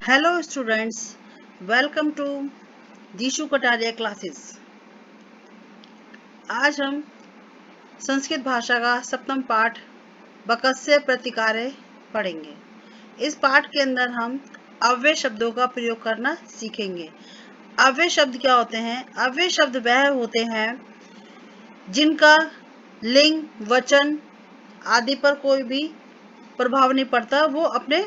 Hello students, welcome to Dishu Kataria classes. आज हम संस्कृत भाषा का सप्तम पाठ बकस्य प्रतिकार्य पढ़ेंगे। इस पाठ के अंदर हम अव्यय शब्दों का प्रयोग करना सीखेंगे। अव्यय शब्द क्या होते हैं? अव्यय शब्द वह होते हैं जिनका लिंग, वचन आदि पर कोई भी प्रभाव नहीं पड़ता, वो अपने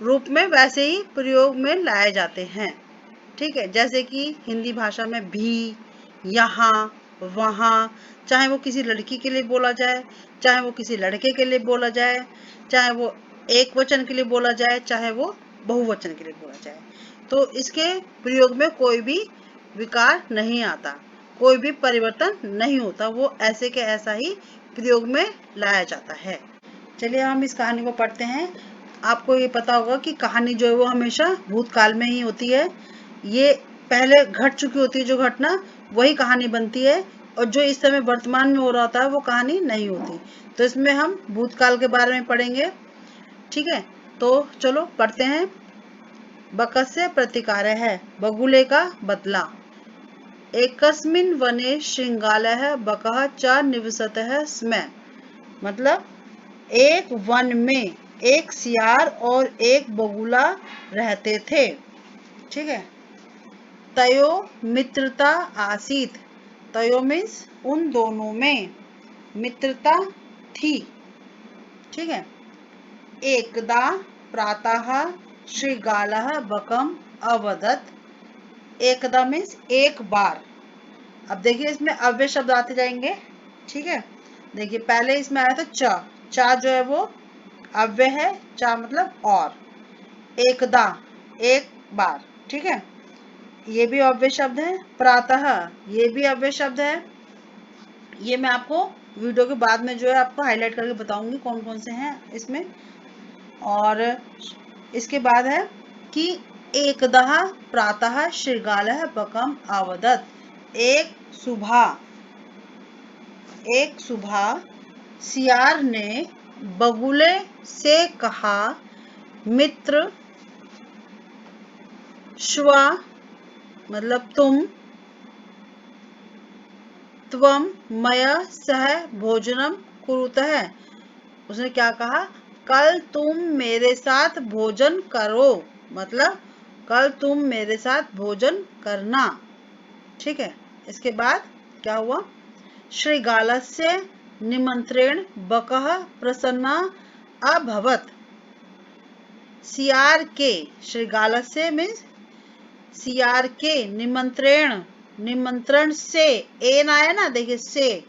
रूप में वैसे ही प्रयोग में लाए जाते हैं। ठीक है, जैसे कि हिंदी भाषा में भी, यहाँ, वहाँ, चाहे वो किसी लड़की के लिए बोला जाए, चाहे वो किसी लड़के के लिए बोला जाए, चाहे वो एक वचन के लिए बोला जाए, चाहे वो बहुवचन के लिए बोला जाए, तो इसके प्रयोग में कोई भी विकार नहीं आता, कोई भी परिवर्तन नहीं होता, वो ऐसे के ऐसा ही प्रयोग में लाया जाता है। चलिए हम इस कहानी को पढ़ते हैं। आपको ये पता होगा कि कहानी जो है वो हमेशा भूतकाल में ही होती है। ये पहले घट चुकी होती है जो घटना, वही कहानी बनती है, और जो इस समय वर्तमान में हो रहा होता है वो कहानी नहीं होती। तो इसमें हम भूतकाल के बारे में पढ़ेंगे। ठीक है, तो चलो पढ़ते हैं। बकस्य प्रतिकार्य है, बगुले का बदला। एकस्मिन् वने शृंगालः बकः च निवसतः स्म। मतलब एक वन में एक सियार और एक बगुला रहते थे। ठीक है। तयो मित्रता आसीत। तयो मीन्स उन दोनों में, मित्रता थी। ठीक है। एकदा प्रातः श्रीगालः बकम अवदत। एकदा मीन्स एक बार। अब देखिए इसमें अव्यय शब्द आते जाएंगे। ठीक है, देखिए पहले इसमें आया था च। चा जो है वो अव्यय है। चा मतलब और। एकदा एक बार। ठीक है, ये भी अव्यय शब्द है। प्रातः ये भी अव्यय शब्द है। ये मैं आपको वीडियो के बाद में जो है आपको हाईलाइट करके बताऊंगी कौन कौन से हैं इसमें। और इसके बाद है कि एकदः प्रातः शृगालः बकम अवदत। एक सुबह सियार ने बगुले से कहा, मित्र, श्वा मतलब तुम, त्वम मया सह भोजनम कुरुतः। उसने क्या कहा? कल तुम मेरे साथ भोजन करो, मतलब कल तुम मेरे साथ भोजन करना। ठीक है, इसके बाद क्या हुआ? श्रीगालस्य निमंत्रेण बकः प्रसन्ना अभवत। सियार के, श्रीगालस्य मीन्स सियार के, निमंत्रण से, एन आया ना, देखिए से,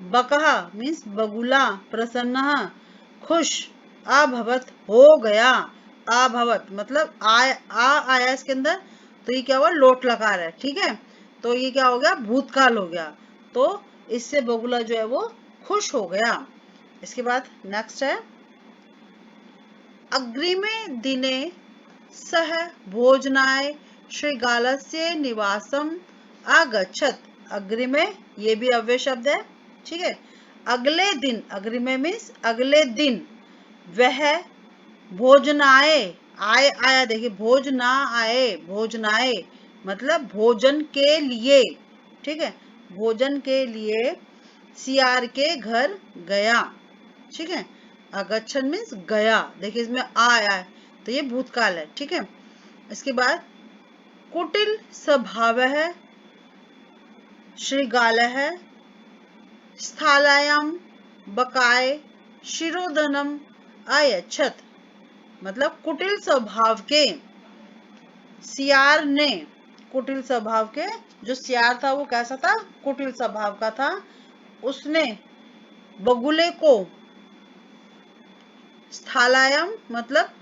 बकह मीन्स बगुला, प्रसन्न खुश, अभवत हो गया। अभवत मतलब आया इसके अंदर, तो ये क्या हुआ? लोट लकार है। ठीक है, तो ये क्या हो गया? भूतकाल हो गया। तो इससे बगुला जो है वो खुश हो गया। इसके बाद नेक्स्ट है, अग्रिमे दिने सह भोजनाय श्रीगालस्य निवासम आगच्छत। अग्रिमे ये भी अव्यय शब्द है। ठीक है, अगले दिन, अग्रिमे मीन्स अगले दिन, वह भोजनाय, आय आया, देखिए भोजना आए, भोजनाए मतलब भोजन के लिए। ठीक है, भोजन के लिए सियार के घर गया। ठीक है, अगच्छन मीन्स गया, देखिए इसमें आया है, तो ये भूतकाल है। ठीक है, इसके बाद कुटिल स्वभाव है श्रीगालः स्थालायाम बकाय शिरोधनम अयच्छत। मतलब कुटिल स्वभाव के सियार ने, कुटिल स्वभाव के जो सियार था वो कैसा था? कुटिल स्वभाव का था। उसने बगुले को, स्थालायाम मतलब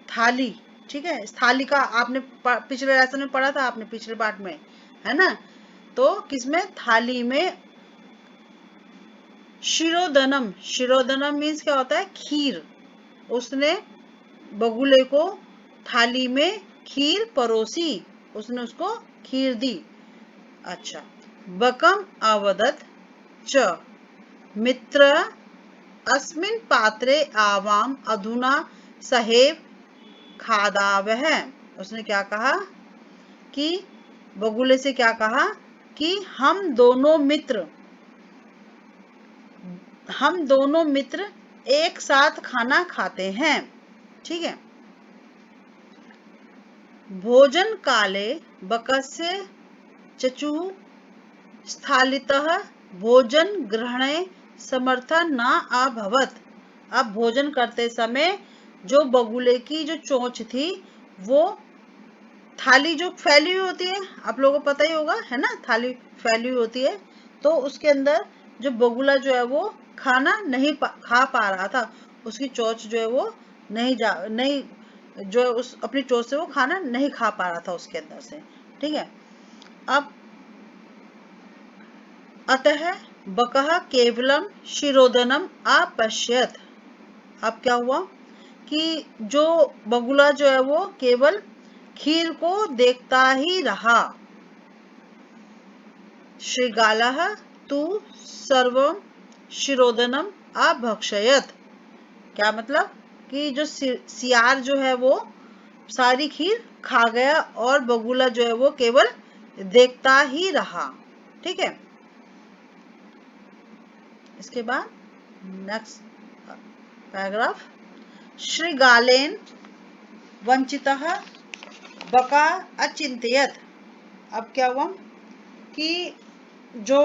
थाली। ठीक है, स्थाली का आपने पिछले लेसन में पढ़ा था, आपने पिछले पाठ में, है ना? तो किसमें? थाली में। शिरोधनम, शिरोधनम मीन्स क्या होता है? खीर। उसने बगुले को थाली में खीर परोसी, उसने उसको खीर दी। अच्छा, बकम अवदत च मित्र अस्मिन् पात्रे आवाम अधुना सहेव खादावः। उसने क्या कहा कि बगुले से क्या कहा कि हम दोनों मित्र एक साथ खाना खाते हैं। ठीक है। भोजन काले बकस्य चचु स्थालितः भोजन ग्रहणे समर्था न अभवत। अब भोजन करते समय जो बगुले की जो चोंच थी वो थाली जो फैली हुई होती है, आप लोगों को पता ही होगा है ना, थाली फैली हुई होती है, तो उसके अंदर जो बगुला जो है वो खाना नहीं खा पा रहा था, उसकी चोंच जो है वो नहीं जो है उस अपनी चोंच से वो खाना नहीं खा पा रहा था उसके अंदर से। ठीक है। अब अतः बकः केवलम शिरोदनम अपश्यत। अब क्या हुआ कि जो बगुला जो है वो केवल खीर को देखता ही रहा। श्रीगालः तु सर्वं शिरोदनम अभक्षयत। क्या मतलब कि जो सियार जो है वो सारी खीर खा गया और बगुला जो है वो केवल देखता ही रहा। ठीक है। इसके बाद नेक्स्ट पैराग्राफ। श्रीगालेन वंचितः बका अचिंत्यत। अब क्या हुआ कि जो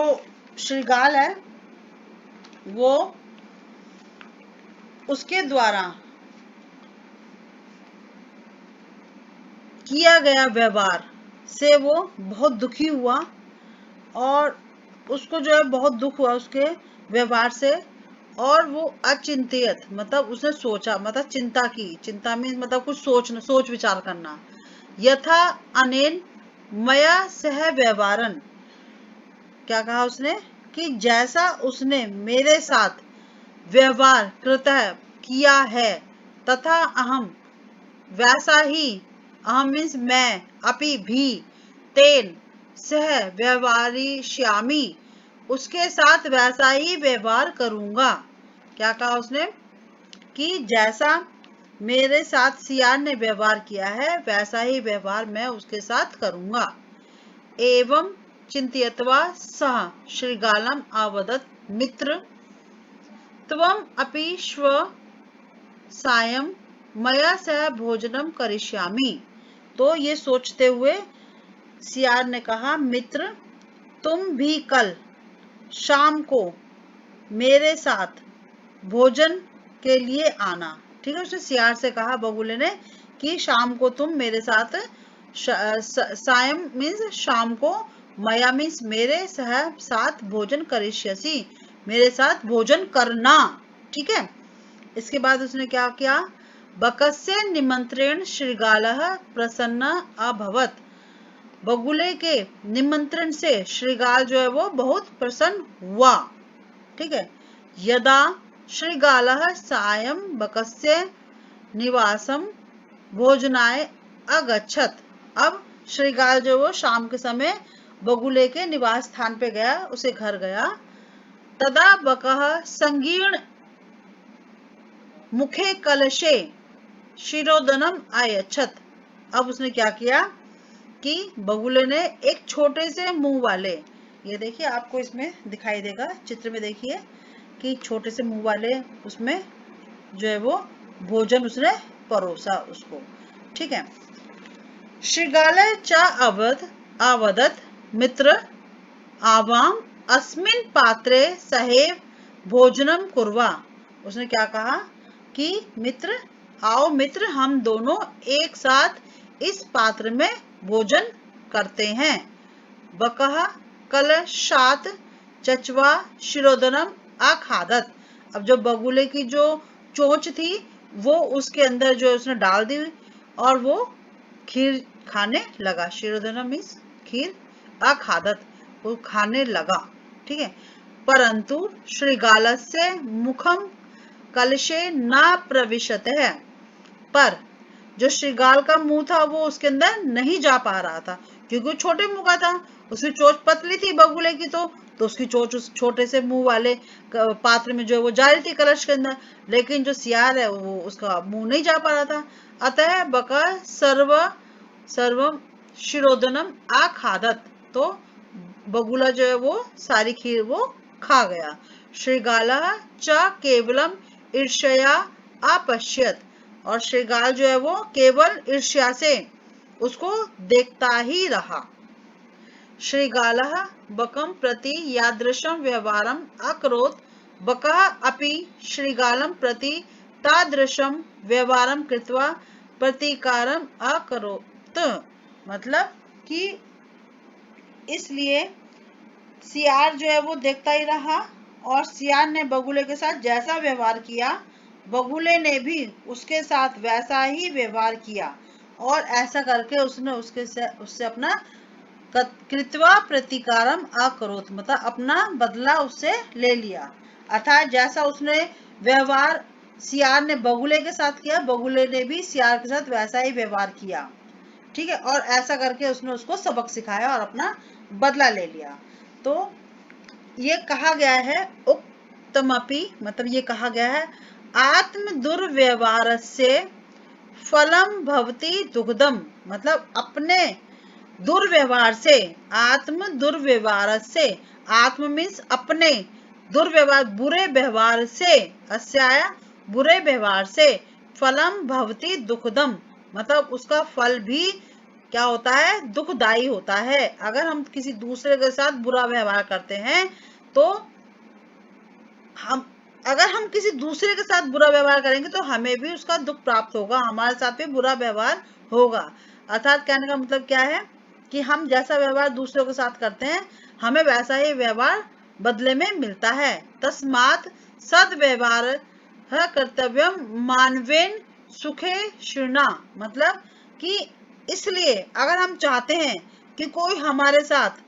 श्रीगाल है वो उसके द्वारा किया गया व्यवहार से वो बहुत दुखी हुआ और उसको जो है बहुत दुख हुआ उसके व्यवहार से, और वो अचिंतित मतलब उसने सोचा, मतलब चिंता की, चिंता में मतलब कुछ सोच विचार करना। यथा अनेन मया सह व्यवहारन। क्या कहा उसने कि जैसा उसने मेरे साथ व्यवहार कृतः किया है, तथा अहम वैसा ही, अहम मीन्स मैं, अपि भी, तेन सह व्यवहारिष्यामि उसके साथ वैसा ही व्यवहार करूंगा। क्या कहा उसने कि जैसा मेरे साथ सियार ने व्यवहार किया है वैसा ही व्यवहार मैं उसके साथ करूंगा। एवं चिंतयित्वा सः श्रीगालम अवदत् मित्र त्वम अपि श्व सायं मया सह भोजनम करिष्यामि। तो ये सोचते हुए सियार ने कहा, मित्र तुम भी कल शाम को मेरे साथ भोजन के लिए आना। ठीक है। उसने सियार से कहा बगुले ने कि शाम को तुम मेरे साथ, सायं मीन्स शाम को, मया मीन्स मेरे साथ भोजन करिष्यसि मेरे साथ भोजन करना। ठीक है। इसके बाद उसने क्या किया, बकस्य निमंत्रण श्रीगालः प्रसन्न अभवत। बगुले के निमंत्रण से श्रीगाल जो है वो बहुत प्रसन्न हुआ। ठीक है। यदा श्रीगालः सायं बकस्य निवासम भोजनाय अगच्छत। अब श्रीगाल जो वो शाम के समय बगुले के निवास स्थान पे गया, उसे घर गया। तदा बकः संगीर्ण मुखे कलशे शिरोदनम आयच्छत। अब उसने क्या किया कि बगुले ने एक छोटे से मुंह वाले, ये देखिए आपको इसमें दिखाई देगा चित्र में, देखिए कि छोटे से मुंह वाले उसमें जो है वो भोजन उसने परोसा उसको। ठीक है। श्रीगाल च अवदत् मित्र आवाम अस्मिन् पात्रे सहेव भोजनम कुर्वा। उसने क्या कहा कि मित्र आओ, मित्र हम दोनों एक साथ इस पात्र में भोजन करते हैं। बकः कलशात चचवा शिरोदनम अखादत। अब जो बगुले की जो चोंच थी वो उसके अंदर जो उसने डाल दी और वो खीर खाने लगा। शिरोदनम मीन्स खीर, अखादत वो खाने लगा। ठीक है। परंतु श्रीगालस्य मुखम कलशे न प्रविशत है। पर जो श्रीगाल का मुंह था वो उसके अंदर नहीं जा पा रहा था, क्योंकि वो छोटे मुंह का था, उसकी चोंच पतली थी बगुले की, तो उसकी चोंच उस छोटे से मुंह वाले पात्र में जो है वो जा रही थी कलश के अंदर, लेकिन जो सियार है वो उसका मुंह नहीं जा पा रहा था। अतः बका सर्व सर्वम शिरोदनम आखादत, तो बगुला जो है वो सारी खीर वो खा गया। श्रीगालः च केवलम ईर्ष्या अपश्यत, और श्रीगाल जो है वो केवल ईर्ष्या से उसको देखता ही रहा। श्रीगालः बकं प्रति यादृशं व्यवहारम् अकरोत्, बकः अपि श्रीगालं प्रति तादृशं व्यवहारं कृत्वा प्रतिकारम् अकरोत्। मतलब कि इसलिए सियार जो है वो देखता ही रहा, और सियार ने बगुले के साथ जैसा व्यवहार किया, बगुले ने भी उसके साथ वैसा ही व्यवहार किया, और ऐसा करके उसने उससे अपना कृत्वा प्रतिकारम अकरोत, मतलब अपना बदला उससे ले लिया। अर्थात जैसा उसने व्यवहार सियार ने बगुले के साथ किया, बगुले ने भी सियार के साथ वैसा ही व्यवहार किया। ठीक है, और ऐसा करके उसने उसको सबक सिखाया और अपना बदला ले लिया। तो ये कहा गया है उक्तमपि, मतलब ये कहा गया है आत्म दुर्व्यवहार से फलम भवति दुग्धम, मतलब अपने दुर्व्यवहार से, आत्म दुर्व्यवहार से, आत्म मीन्स अपने, दुर्व्यवहार बुरे व्यवहार से, अस्याय बुरे व्यवहार से, फलम भवति दुखदम, मतलब उसका फल भी क्या होता है, दुखदायी होता है। अगर हम किसी दूसरे के साथ बुरा व्यवहार करते हैं तो अगर हम किसी दूसरे के साथ बुरा व्यवहार करेंगे तो हमें भी उसका दुख प्राप्त होगा, हमारे साथ भी बुरा व्यवहार होगा। अर्थात कहने का मतलब क्या है कि हम जैसा व्यवहार दूसरों के साथ करते हैं, हमें वैसा ही व्यवहार बदले में मिलता है। तस्मात् सद्व्यवहार कर्तव्यम मानवेन सुखे शृणा, मतलब कि इसलिए अगर हम चाहते हैं कि कोई हमारे साथ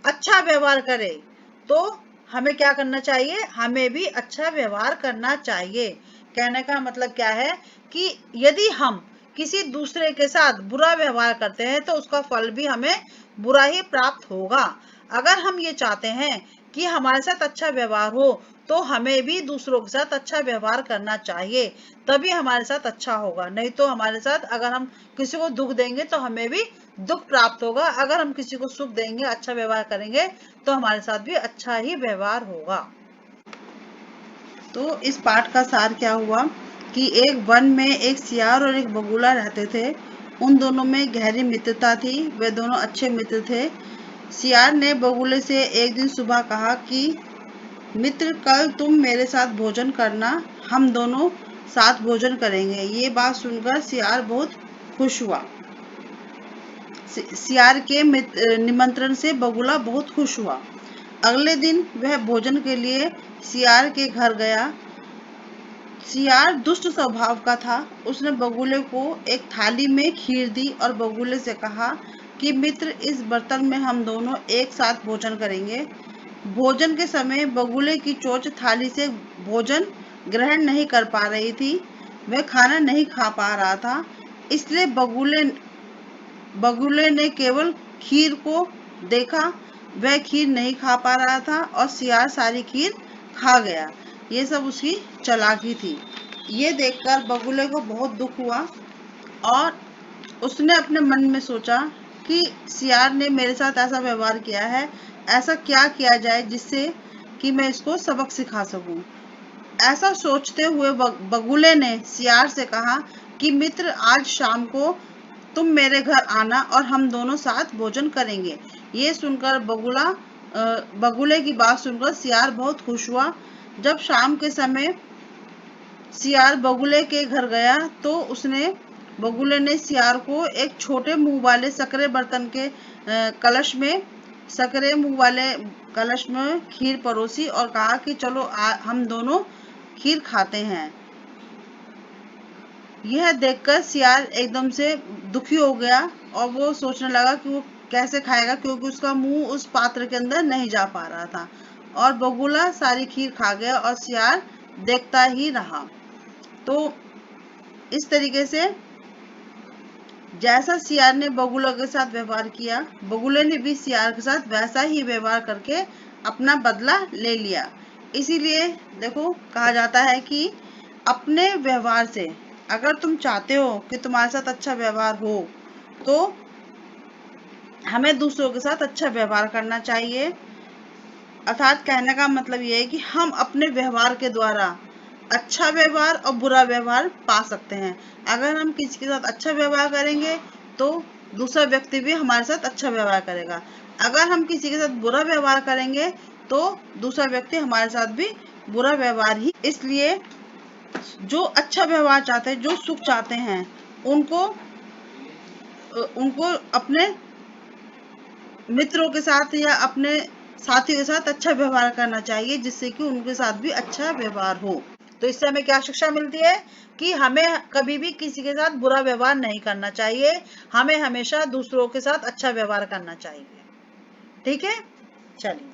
अच्छा व्यवहार करे तो हमें क्या करना चाहिए, हमें भी अच्छा व्यवहार करना चाहिए। कहने का मतलब क्या है कि यदि हम किसी दूसरे के साथ बुरा व्यवहार करते हैं तो उसका फल भी हमें बुरा ही प्राप्त होगा। अगर हम ये चाहते हैं कि हमारे साथ अच्छा व्यवहार हो तो हमें भी दूसरों के साथ अच्छा व्यवहार करना चाहिए, तभी हमारे साथ अच्छा होगा। नहीं तो हमारे साथ अगर हम किसी को दुख देंगे तो हमें भी दुख प्राप्त होगा, अगर हम किसी को सुख देंगे, अच्छा व्यवहार करेंगे तो हमारे साथ भी अच्छा ही व्यवहार होगा। तो इस पाठ का सार क्या हुआ कि एक वन में एक सियार और एक बगुला रहते थे। उन दोनों में गहरी मित्रता थी, वे दोनों अच्छे मित्र थे। सियार ने बगुले से एक दिन सुबह कहा कि मित्र, कल तुम मेरे साथ भोजन करना, हम दोनों साथ भोजन करेंगे। ये बात सुनकर सियार बहुत खुश हुआ। सियार के निमंत्रण से बगुला बहुत खुश हुआ। अगले दिन वह भोजन के लिए सियार के घर गया। सियार दुष्ट स्वभाव का था। उसने बगुले को एक थाली में खीर दी और बगुले से कहा कि मित्र, इस बर्तन में हम दोनों एक साथ भोजन करेंगे। भोजन के समय बगुले की चोंच थाली से भोजन ग्रहण नहीं कर पा रही थी, वह खाना नहीं खा पा रहा था। इसलिए बगुले ने केवल खीर को देखा, वह खीर नहीं खा पा रहा था और सियार सारी खीर खा गया। ये सब उसकी चालाकी थी। ये देखकर बगुले को बहुत दुख हुआ और उसने अपने मन में सोचा कि सियार ने मेरे साथ ऐसा व्यवहार किया है, ऐसा क्या किया जाए जिससे कि मैं इसको सबक सिखा सकूं। ऐसा सोचते हुए बगुले ने सियार से कहा कि मित्र, आज शाम को तुम मेरे घर आना और हम दोनों साथ भोजन करेंगे। ये सुनकर बगुले की बात सुनकर सियार बहुत खुश हुआ। जब शाम के समय सियार बगुले के घर गया तो बगुले ने सियार को एक छोटे मुंह वाले सकरे मुंह वाले कलश में खीर परोसी और कहा कि चलो हम दोनों खीर खाते हैं। यह देखकर सियार एकदम से दुखी हो गया और वो सोचने लगा कि वो कैसे खाएगा, क्योंकि उसका मुंह उस पात्र के अंदर नहीं जा पा रहा था। और बगुला सारी खीर खा गया और सियार देखता ही रहा। तो इस तरीके से जैसा सियार ने बगुला के साथ व्यवहार किया, बगुले ने भी सियार के साथ वैसा ही व्यवहार करके अपना बदला ले लिया। इसीलिए देखो, कहा जाता है कि अपने व्यवहार से, अगर तुम चाहते हो कि तुम्हारे साथ अच्छा व्यवहार हो तो हमें दूसरों के साथ अच्छा व्यवहार करना चाहिए। अर्थात कहने का मतलब ये है कि हम अपने व्यवहार के द्वारा अच्छा व्यवहार और बुरा व्यवहार पा सकते हैं। अगर हम किसी के साथ अच्छा व्यवहार करेंगे तो दूसरा व्यक्ति भी हमारे साथ अच्छा व्यवहार करेगा। अगर हम किसी के साथ बुरा व्यवहार करेंगे तो दूसरा व्यक्ति हमारे साथ भी बुरा व्यवहार ही। इसलिए जो अच्छा व्यवहार चाहते हैं, जो सुख चाहते हैं, उनको अपने मित्रों के साथ या अपने साथी के साथ अच्छा व्यवहार करना चाहिए, जिससे कि उनके साथ भी अच्छा व्यवहार हो। तो इससे हमें क्या शिक्षा मिलती है कि हमें कभी भी किसी के साथ बुरा व्यवहार नहीं करना चाहिए, हमें हमेशा दूसरों के साथ अच्छा व्यवहार करना चाहिए। ठीक है, चलिए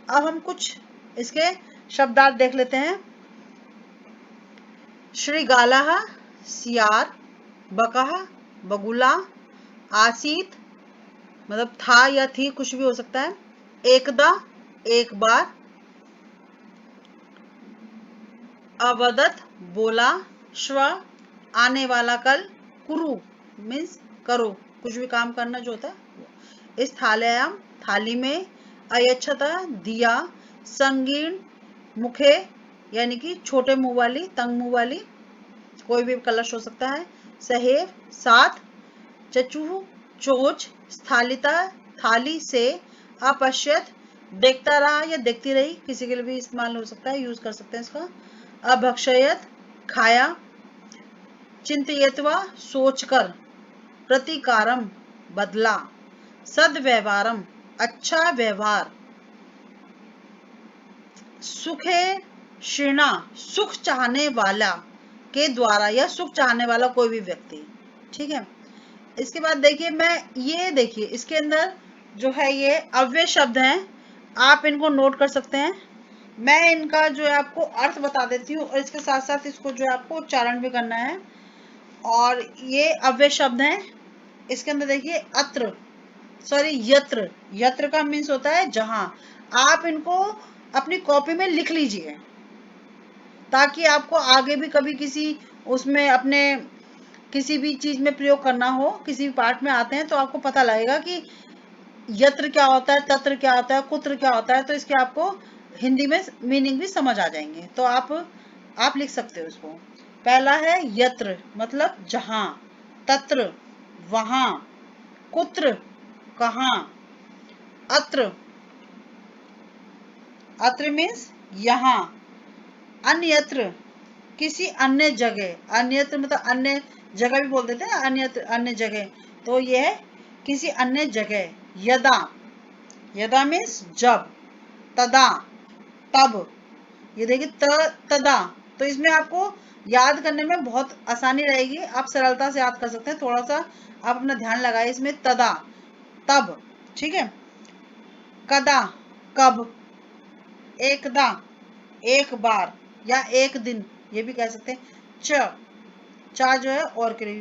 अब हम कुछ इसके शब्दार्थ देख लेते हैं। श्रीगालः सियार, बकः बगुला, आसीत मतलब था या थी, कुछ भी हो सकता है, एकदा एक बार, अवदत बोला, श्व आने वाला कल, कुरु मीन्स करो, कुछ भी काम करना जो होता है। स्थालयाम थाली में, अयच्छत दिया, संगीण मुखे यानी कि छोटे मुंह वाली, तंग मुंह वाली, कोई भी कलश हो सकता है, सहेव साथ, चचुह चोच, स्थालिता थाली से, अपश्यत देखता रहा या देखती रही, किसी के लिए भी इस्तेमाल हो सकता है, यूज कर सकते हैं इसका। अभक्षयत खाया, चिंतयित्वा सोचकर, प्रतिकारम बदला, सद्व्यवहारम अच्छा व्यवहार, सुखे शीर्णा सुख चाहने वाला के द्वारा या सुख चाहने वाला कोई भी व्यक्ति। ठीक है, इसके बाद देखिए, ये देखिए इसके अंदर जो है ये अव्यय शब्द हैं, आप इनको नोट कर सकते हैं। मैं इनका जो है आपको अर्थ बता देती हूँ और इसके साथ साथ इसको जो है आपको उच्चारण भी करना है। और ये अव्यय शब्द हैं। इसके अंदर देखिए अत्र, सॉरी यत्र, यत्र का मीन्स होता है जहां। आप इनको अपनी कॉपी में लिख लीजिए ताकि आपको आगे भी कभी किसी उसमें अपने किसी भी चीज में प्रयोग करना हो, किसी भी पाठ में आते हैं तो आपको पता लगेगा कि यत्र क्या होता है, तत्र क्या होता है, कुत्र क्या होता है, तो इसके आपको हिंदी में मीनिंग भी समझ आ जाएंगे। तो आप लिख सकते हो इसको। पहला है यत्र मतलब जहां, तत्र वहां, कुत्र कहां, अत्र, अत्र मीन्स यहाँ, अन्यत्र किसी अन्य जगह, अन्यत्र मतलब अन्य जगह भी बोल देते हैं, अन्यत्र अन्य जगह, तो ये है किसी अन्य जगह। यदा, यदा मीन्स जब, तदा तब, ये देखिए तदा, तो इसमें आपको याद करने में बहुत आसानी रहेगी, आप सरलता से याद कर सकते हैं। थोड़ा सा आप अपना ध्यान लगाए इसमें, तदा तब, ठीक है। कदा कब, एकदा एक बार या एक दिन, ये भी कह सकते हैं। चा जो है और के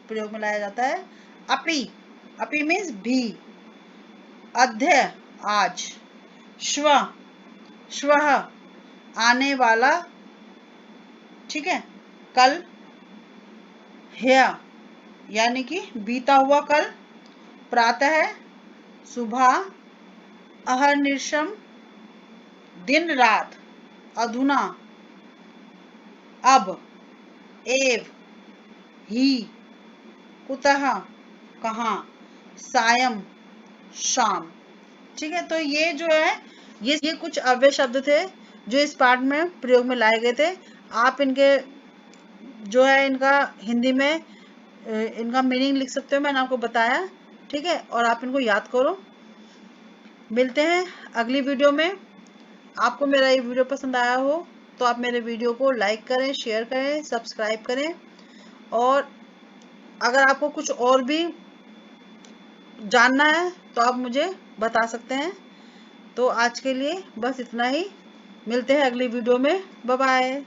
प्रयोग में लाया जाता है। अपि, अपि मीन्स भी, अध्य आज, श्व, श्वः आने वाला, ठीक है, कल, ह्य यानी कि बीता हुआ कल, प्रातः सुबह, अहर्निशम दिन रात, अधुना अब, एव ही, कुतः कहाँ, सायं शाम। ठीक है, तो ये जो है ये कुछ अव्यय शब्द थे जो इस पाठ में प्रयोग में लाए गए थे। आप इनके जो है इनका हिंदी में इनका मीनिंग लिख सकते हो, मैंने आपको बताया। ठीक है, और आप इनको याद करो। मिलते हैं अगली वीडियो में। आपको मेरा ये वीडियो पसंद आया हो तो आप मेरे वीडियो को लाइक करें, शेयर करें, सब्सक्राइब करें। और अगर आपको कुछ और भी जानना है तो आप मुझे बता सकते हैं। तो आज के लिए बस इतना ही, मिलते हैं अगली वीडियो में। Bye bye.